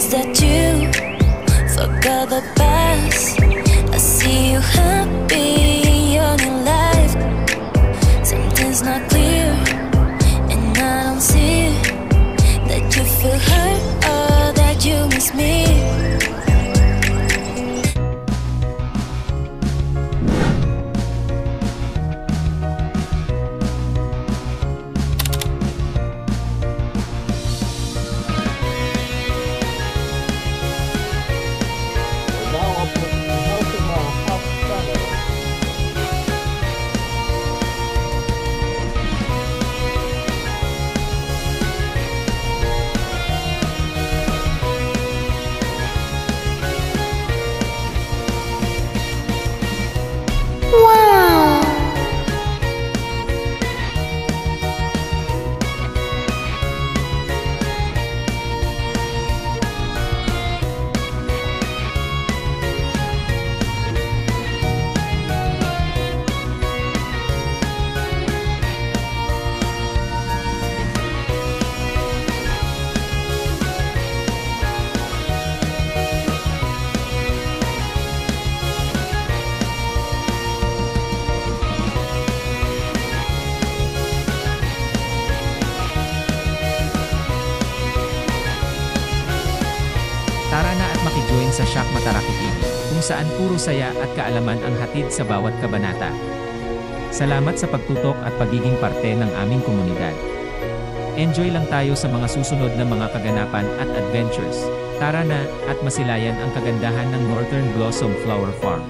Is that you forgot the past? I see you happy on your life. Something's not clear, and I don't see that you feel hurt or that you miss me. Tara na at makijoin sa Shock Mataraki TV, kung saan puro saya at kaalaman ang hatid sa bawat kabanata. Salamat sa pagtutok at pagiging parte ng aming komunidad. Enjoy lang tayo sa mga susunod na mga kaganapan at adventures. Tara na, at masilayan ang kagandahan ng Northern Blossom Flower Farm.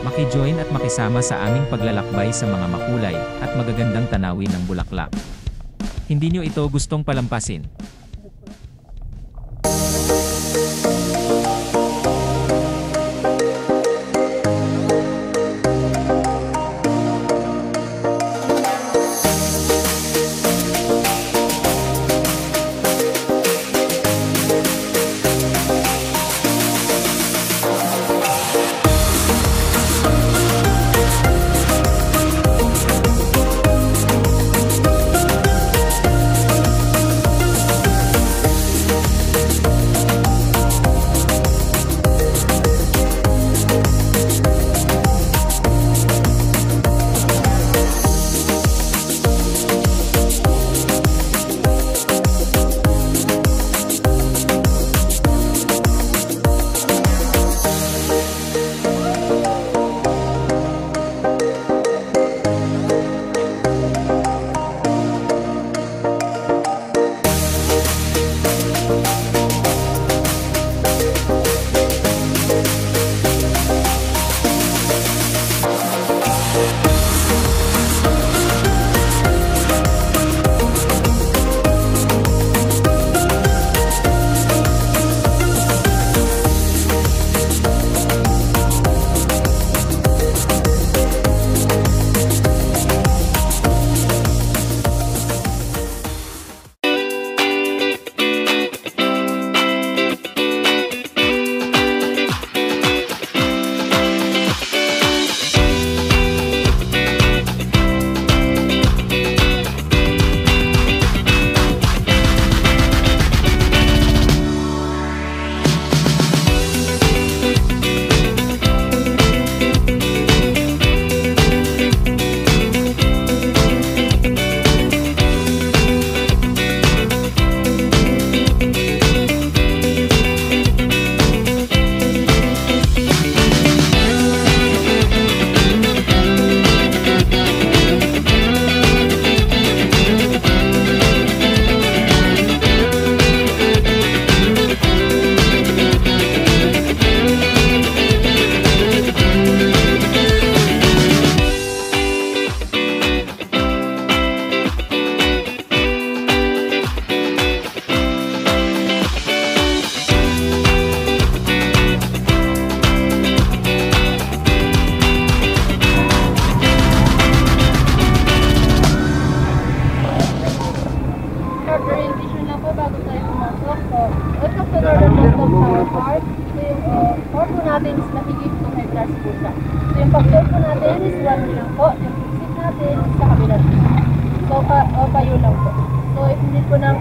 Makijoin at makisama sa aming paglalakbay sa mga makulay at magagandang tanawin ng bulaklak. Hindi nyo ito gustong palampasin. natin is mahigit 2 plus po siya. So yung pag-door po natin is 1 lang po. Yung exit natin is sa kabila. So kayo lang po. So if need po ng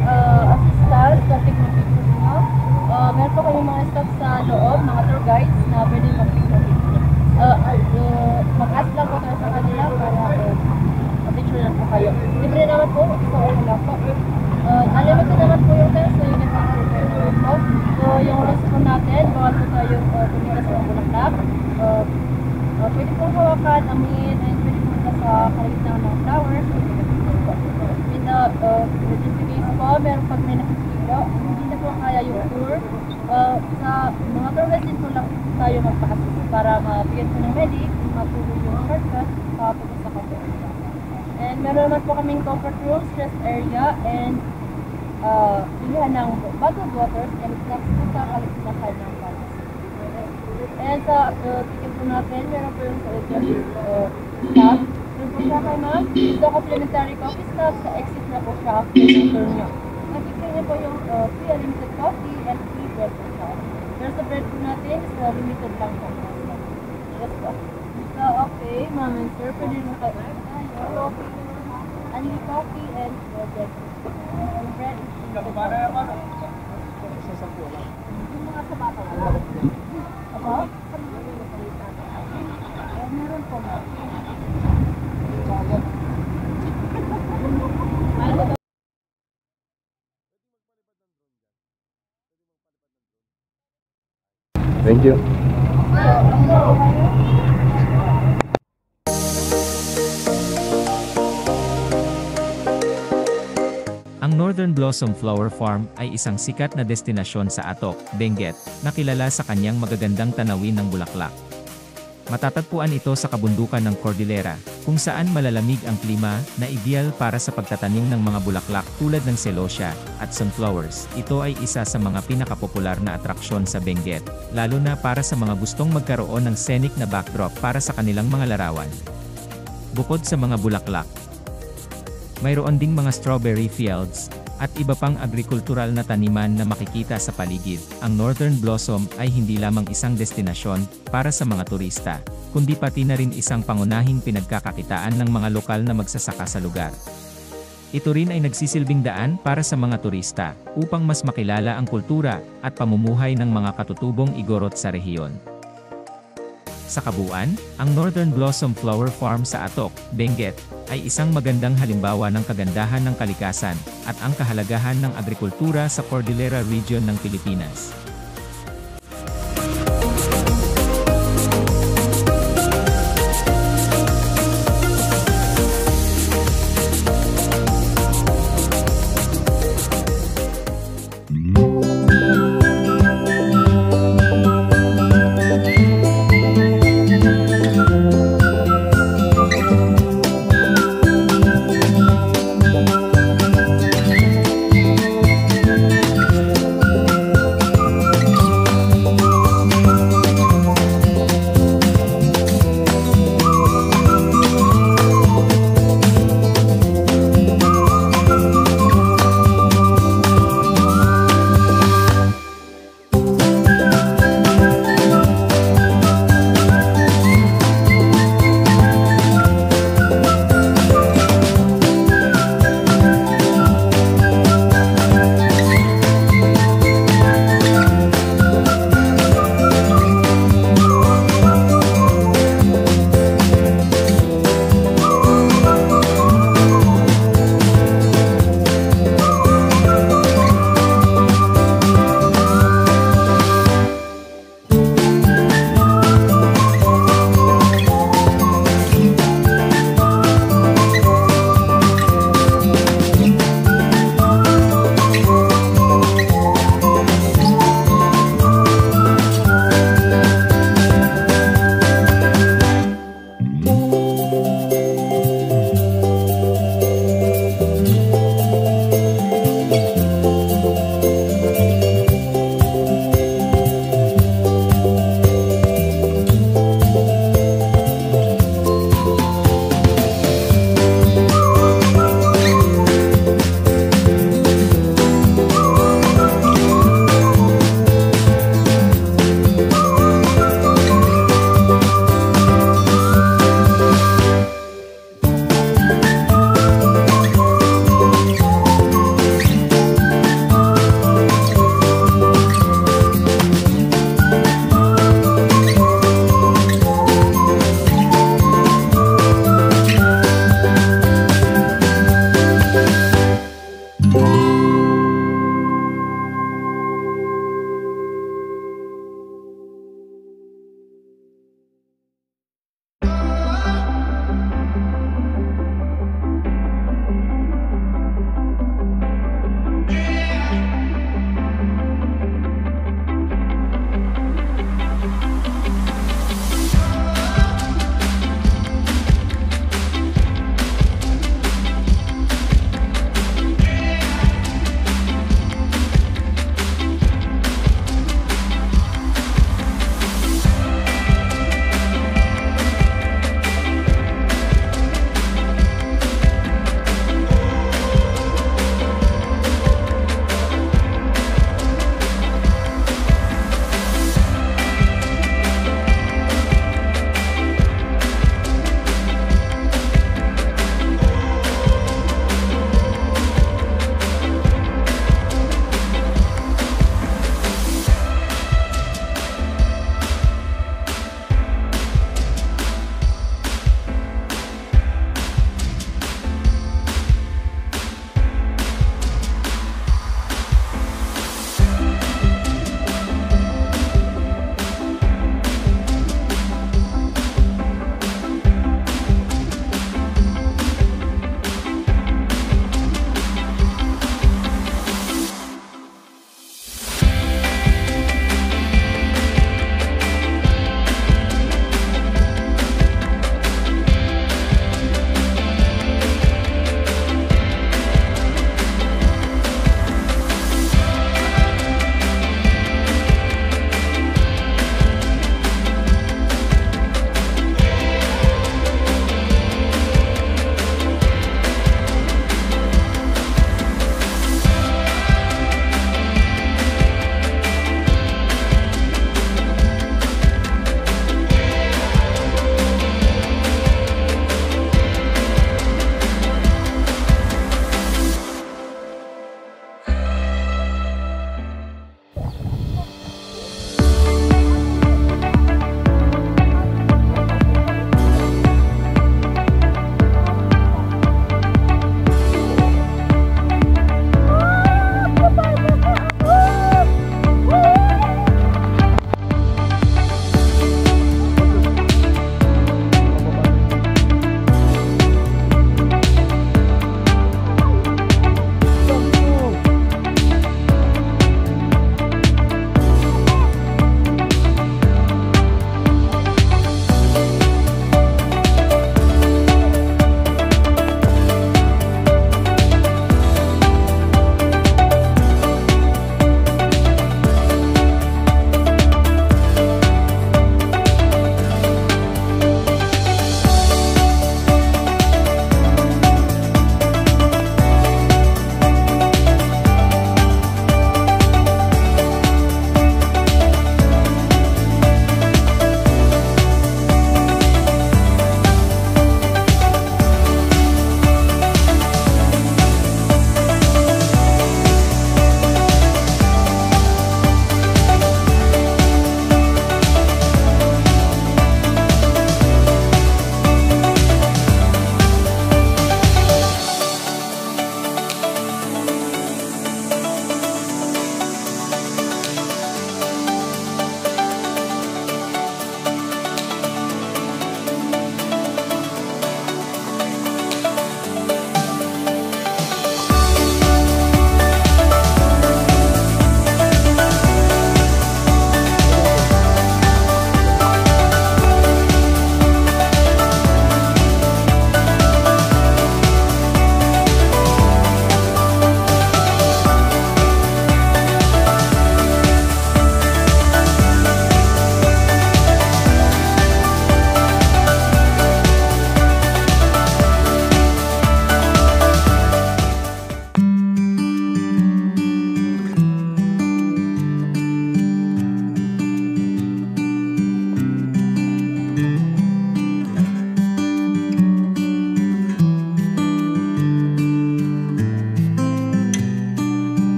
assistance, contact mo po nyo. Meron po kami mga staff sa loob, mga tour guides na pwede mag-picture. Mag-ask lang po tayo sa kanila para ma-picture lang po kayo. Libre naman po, so okay lang po. Unlimited naman po yung time, so yun yung pang-prepare naman po. So yung rules po natin, bawal po tayong pumitas ng bulaklak. Pwede pong hawakan, amin, and pwede po sa kalagitnaan ng flowers. With this case po, meron pag may nakikilo, hindi na po kaya yung tour. Sa mga tour guides din po lang tayo magpakasip para mabigyan po ng medic, matuloy yung shortcut, papunta sa cafe. And meron naman po kaming comfort rooms, rest area, and pilihan ng bottled waters and snacks po sa kalagitnaan ng flowers. And sa ticket po natin, meron po yung stop. Meron po siya kay ma'am. So, complimentary coffee stop. Sa exit na po siya after yung tour nyo. Nakikita niyo po yung free unlimited coffee and free bread po siya. Pero sa bread po natin, so limited lang po. Yes po. So, okay, ma'am and sir, pwede rin kayo. Only coffee and bread. Yung bread is limited po. Yung mga sa bata wala. Ako? Meron po ma'am. Thank you. Ang Northern Blossom Flower Farm ay isang sikat na destinasyon sa Atok, Benguet, na kilala sa kanyang magagandang tanawin ng bulaklak. Matatagpuan ito sa kabundukan ng Cordillera, kung saan malalamig ang klima na ideal para sa pagtatanim ng mga bulaklak tulad ng celosia at sunflowers. Ito ay isa sa mga pinakapopular na atraksyon sa Benguet, lalo na para sa mga gustong magkaroon ng scenic na backdrop para sa kanilang mga larawan. Bukod sa mga bulaklak, mayroon ding mga strawberry fields, at iba pang agrikultural na taniman na makikita sa paligid. Ang Northern Blossom ay hindi lamang isang destinasyon para sa mga turista, kundi pati na rin isang pangunahing pinagkakakitaan ng mga lokal na magsasaka sa lugar. Ito rin ay nagsisilbing daan para sa mga turista, upang mas makilala ang kultura at pamumuhay ng mga katutubong Igorot sa rehiyon. Sa kabuuan, ang Northern Blossom Flower Farm sa Atok, Benguet, ay isang magandang halimbawa ng kagandahan ng kalikasan at ang kahalagahan ng agrikultura sa Cordillera Region ng Pilipinas.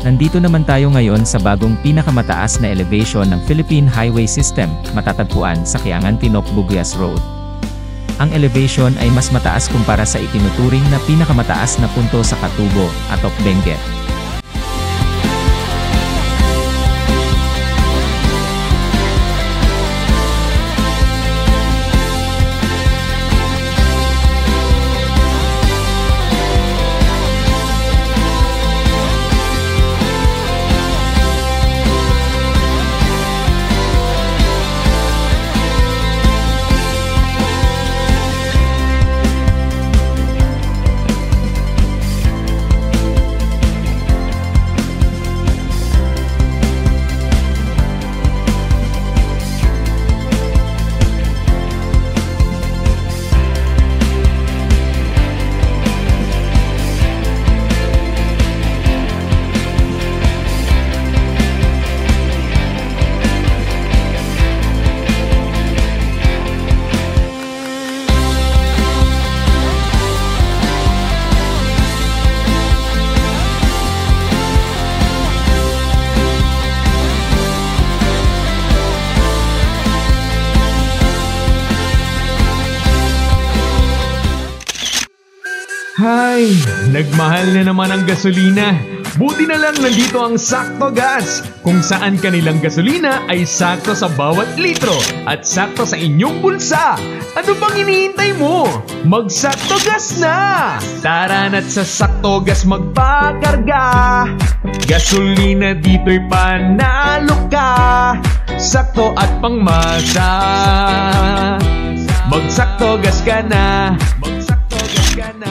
Nandito naman tayo ngayon sa bagong pinakamataas na elevation ng Philippine Highway System, matatagpuan sa Kiangan Tinok Buguias Road. Ang elevation ay mas mataas kumpara sa itinuturing na pinakamataas na punto sa Katubo, Atop Benguet. Hay, nagmahal na naman ang gasolina. Buti na lang nandito ang Sakto Gas, kung saan kanilang gasolina ay sakto sa bawat litro at sakto sa inyong bulsa. Ano bang hinihintay mo? Mag-Sakto Gas na! Tara na't sa Sakto Gas magpakarga. Gasolina dito'y panalo ka. Sakto at pangmasa. Mag-Sakto Gas ka na. Mag-Sakto Gas ka na.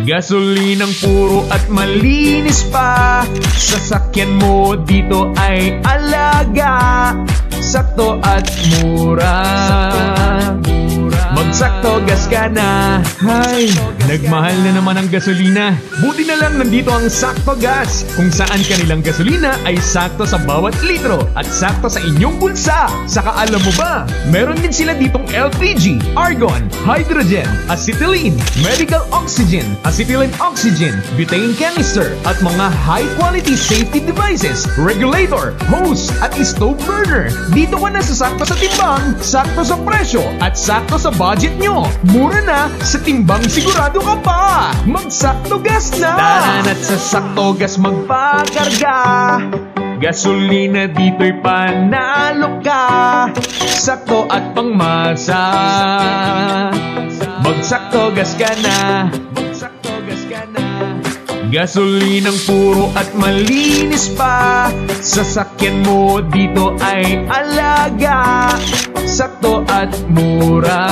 Gasolinang puro at malinis pa. Sasakyan mo dito ay alaga. Sakto at mura. Mag-Sakto Gas ka na. Hay, nagmahal na naman ang gasolina. Buti na lang nandito ang Sakto Gas, kung saan kanilang gasolina ay sakto sa bawat litro at sakto sa inyong bulsa. Saka alam mo ba, meron din sila ditong LPG, argon, hydrogen, acetylene, medical oxygen, acetylene oxygen, butane canister, at mga high-quality safety devices, regulator, hose, at stove burner. Dito ka na sa sakto sa timbang, sakto sa presyo, at sakto sa budget nyo. Mura na, sa timbang sigurado ka pa. Mag-Sakto Gas na! Tara na't sa Sakto Gas magpakarga. Gasolina dito'y panalo ka. Sakto at pangmasa. Mag-Sakto Gas ka na. Mag-Sakto Gas ka na. Gasolinang puro at malinis pa. Sasakyan mo dito ay alaga. Sakto at mura.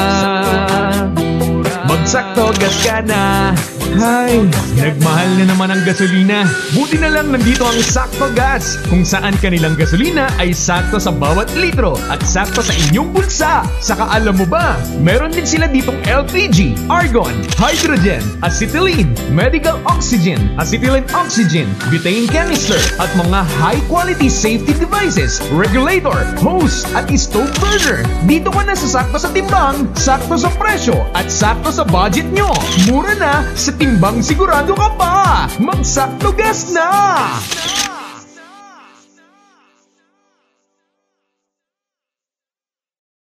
Mag-Sakto Gas ka na. Hay, nagmahal na naman ang gasolina. Buti na lang nandito ang Sakto Gas, kung saan kanilang gasolina ay sakto sa bawat litro at sakto sa inyong bulsa. Saka alam mo ba, meron din sila ditong LPG, argon, hydrogen, acetylene, medical oxygen, acetylene oxygen, butane canister, at mga high-quality safety devices, regulator, hose, at stove burner. Dito ka na sa sakto sa timbang, sakto sa presyo, at sakto sa budget nyo. Mura na, sa timbang sigurado ka pa. Mag-Sakto Gas na!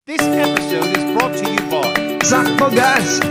This episode is brought to you by Sakto Gas!